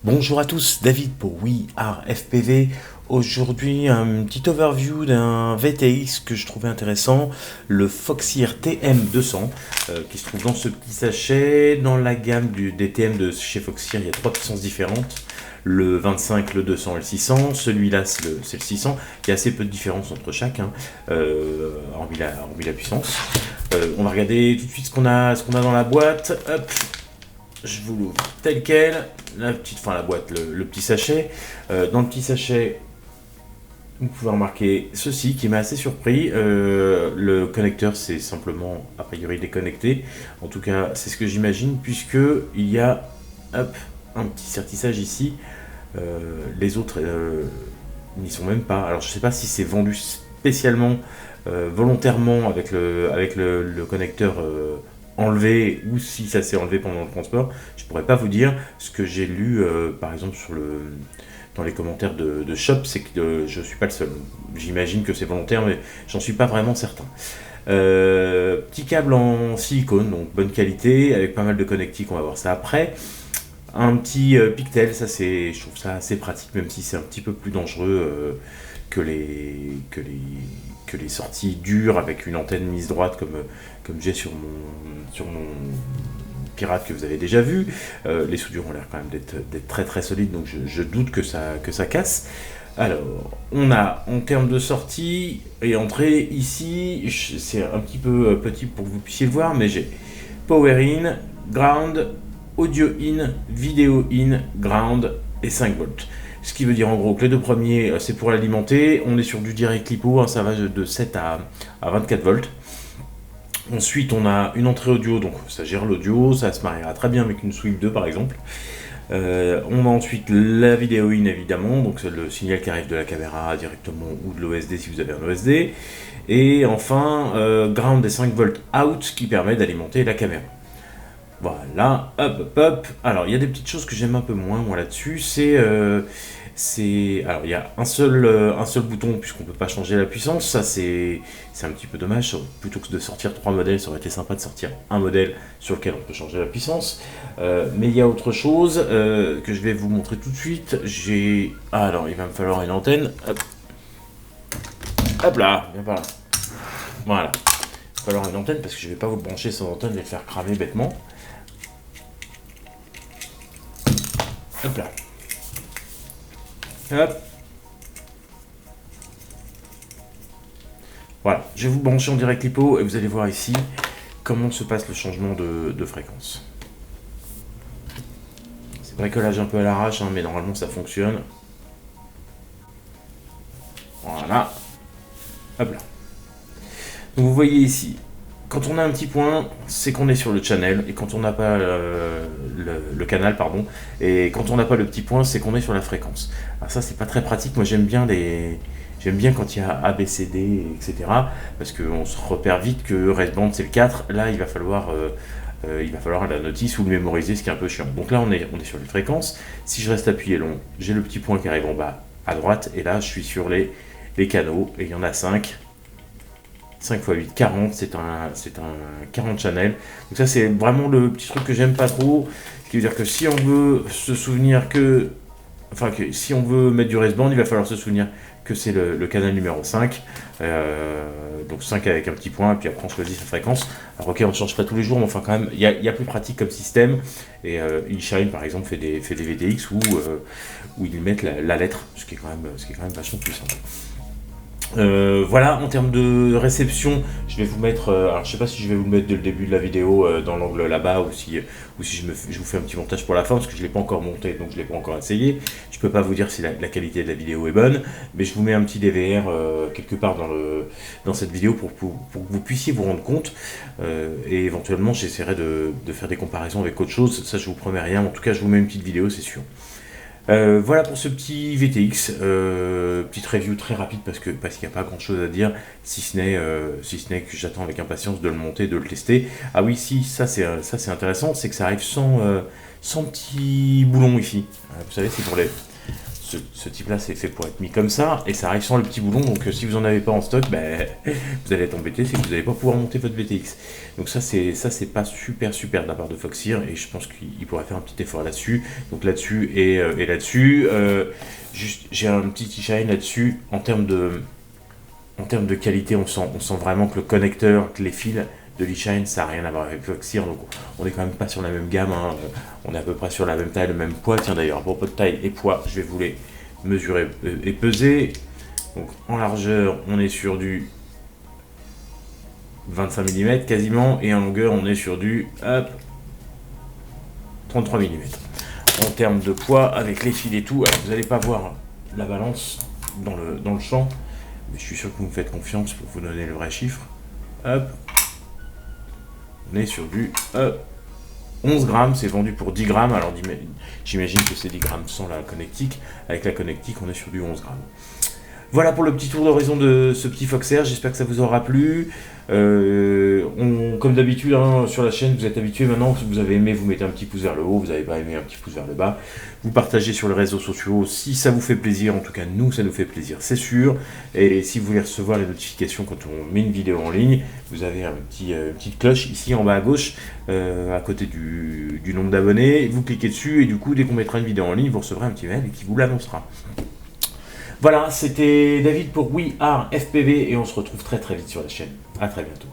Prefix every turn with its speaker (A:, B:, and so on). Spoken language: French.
A: Bonjour à tous, David pour We Are FPV. Aujourd'hui, un petit overview d'un VTX que je trouvais intéressant, le Foxeer TM200, qui se trouve dans ce petit sachet. Dans la gamme des TM de chez Foxeer, il y a trois puissances différentes. Le 25, le 200 et le 600. Celui-là, c'est le 600. Il y a assez peu de différence entre chaque, hormis la puissance. On va regarder tout de suite ce qu'on a dans la boîte. Hop, je vous l'ouvre tel quel. La boîte, le petit sachet. Dans le petit sachet, vous pouvez remarquer ceci qui m'a assez surpris. Le connecteur, c'est simplement, a priori, déconnecté. En tout cas, c'est ce que j'imagine, puisque il y a un petit sertissage ici. Les autres n'y sont même pas. Alors, je ne sais pas si c'est vendu spécialement, volontairement, avec le connecteur enlevé, ou si ça s'est enlevé pendant le transport. Je pourrais pas vous dire. Ce que j'ai lu par exemple dans les commentaires de Shop, c'est que je suis pas le seul. J'imagine que c'est volontaire, mais j'en suis pas vraiment certain. Petit câble en silicone, donc bonne qualité, avec pas mal de connectiques, on va voir ça après. Un petit pictel, je trouve ça assez pratique, même si c'est un petit peu plus dangereux que les sorties dures avec une antenne mise droite comme j'ai sur mon Pirate que vous avez déjà vu. Les soudures ont l'air quand même d'être très très solides, donc je doute que ça casse. Alors, on a en termes de sortie et entrée ici, c'est un petit peu petit pour que vous puissiez le voir, mais j'ai Power In, Ground, Audio In, Vidéo In, Ground et 5 volts. Ce qui veut dire en gros que les deux premiers, c'est pour l'alimenter. On est sur du direct LiPo, ça va de 7 à 24 volts. Ensuite, on a une entrée audio, donc ça gère l'audio, ça se mariera très bien avec une Sweep 2 par exemple. On a ensuite la vidéo in évidemment, donc c'est le signal qui arrive de la caméra directement ou de l'OSD si vous avez un OSD. Et enfin, ground des 5 volts out qui permet d'alimenter la caméra. Voilà, hop. Alors, il y a des petites choses que j'aime un peu moins, moi, là-dessus. Alors, il y a un seul bouton, puisqu'on ne peut pas changer la puissance. Ça, c'est un petit peu dommage. Plutôt que de sortir 3 modèles, ça aurait été sympa de sortir un modèle sur lequel on peut changer la puissance. Mais il y a autre chose que je vais vous montrer tout de suite. Alors, il va me falloir une antenne. Hop là, viens par là. Voilà. Il va falloir une antenne, parce que je ne vais pas vous le brancher sans antenne et le faire cramer bêtement. Hop là. Hop. Voilà, je vais vous brancher en direct LiPo et vous allez voir ici comment se passe le changement de fréquence. C'est bricolage un peu à l'arrache, mais normalement ça fonctionne. Voilà. Hop là. Donc vous voyez ici, quand on a un petit point, c'est qu'on est sur le channel, et quand on n'a pas le canal, pardon, et quand on n'a pas le petit point, c'est qu'on est sur la fréquence. Alors ça, c'est pas très pratique. Moi, j'aime bien quand il y a A, B, C, D, etc. Parce qu'on se repère vite que Redband, c'est le 4. Là, il va falloir la notice ou le mémoriser, ce qui est un peu chiant. Donc là, on est sur les fréquences. Si je reste appuyé long, j'ai le petit point qui arrive en bas à droite, et là, je suis sur les canaux, et il y en a 5. 5 x 8, 40, c'est un 40 channel. Donc ça, c'est vraiment le petit truc que j'aime pas trop. Ce qui veut dire que si on veut se souvenir si on veut mettre du resband, il va falloir se souvenir que c'est le canal numéro 5. Donc 5 avec un petit point, et puis après on choisit sa fréquence. Alors ok, on ne change pas tous les jours, mais enfin quand même, il y a plus pratique comme système. Et Inshine par exemple fait des VTX où ils mettent la lettre, ce qui est quand même vachement plus simple. Voilà, en termes de réception, je vais vous mettre, alors je sais pas si je vais vous le mettre dès le début de la vidéo dans l'angle là-bas ou si je vous fais un petit montage pour la fin parce que je l'ai pas encore monté donc je l'ai pas encore essayé. Je peux pas vous dire si la qualité de la vidéo est bonne, mais je vous mets un petit DVR quelque part dans cette vidéo pour que vous puissiez vous rendre compte et éventuellement j'essaierai de faire des comparaisons avec autre chose. Ça je vous promets rien, en tout cas je vous mets une petite vidéo, c'est sûr. Voilà pour ce petit VTX, petite review très rapide parce qu'il n'y a pas grand chose à dire, si ce n'est que j'attends avec impatience de le monter, de le tester. Ah oui, si, ça c'est intéressant, c'est que ça arrive sans petit boulon Wi-Fi. Vous savez, c'est ce type-là, c'est fait pour être mis comme ça, et ça arrive sans le petit boulon, donc si vous en avez pas en stock, ben, vous allez être embêté, c'est que vous n'allez pas pouvoir monter votre VTX. Donc ça, c'est pas super de la part de Foxeer, et je pense qu'il pourrait faire un petit effort là-dessus. Donc là-dessus et là-dessus, juste, j'ai un petit e-shine là-dessus, en termes de qualité, on sent vraiment que le connecteur, que les fils de l'e-shine, ça n'a rien à voir avec Foxeer, donc on est quand même pas sur la même gamme, hein. On est à peu près sur la même taille, le même poids. Tiens d'ailleurs, à propos de taille et poids, je vais vous les mesurer et peser. Donc en largeur, on est sur du 25 mm quasiment, et en longueur, on est sur du 33 mm. En termes de poids, avec les fils et tout, alors vous n'allez pas voir la balance dans le champ, mais je suis sûr que vous me faites confiance pour vous donner le vrai chiffre. Hop, on est sur du 11 grammes, c'est vendu pour 10 grammes, alors j'imagine que c'est 10 grammes sans la connectique. Avec la connectique, on est sur du 11 grammes. Voilà pour le petit tour d'horizon de ce petit Foxeer, j'espère que ça vous aura plu. Comme d'habitude, hein, sur la chaîne, vous êtes habitués maintenant, si vous avez aimé, vous mettez un petit pouce vers le haut, vous n'avez pas aimé, un petit pouce vers le bas. Vous partagez sur les réseaux sociaux si ça vous fait plaisir, en tout cas nous, ça nous fait plaisir, c'est sûr. Et si vous voulez recevoir les notifications quand on met une vidéo en ligne, vous avez une petite cloche ici en bas à gauche, à côté du nombre d'abonnés. Vous cliquez dessus et du coup, dès qu'on mettra une vidéo en ligne, vous recevrez un petit mail qui vous l'annoncera. Voilà, c'était David pour We Are FPV et on se retrouve très vite sur la chaîne. À très bientôt.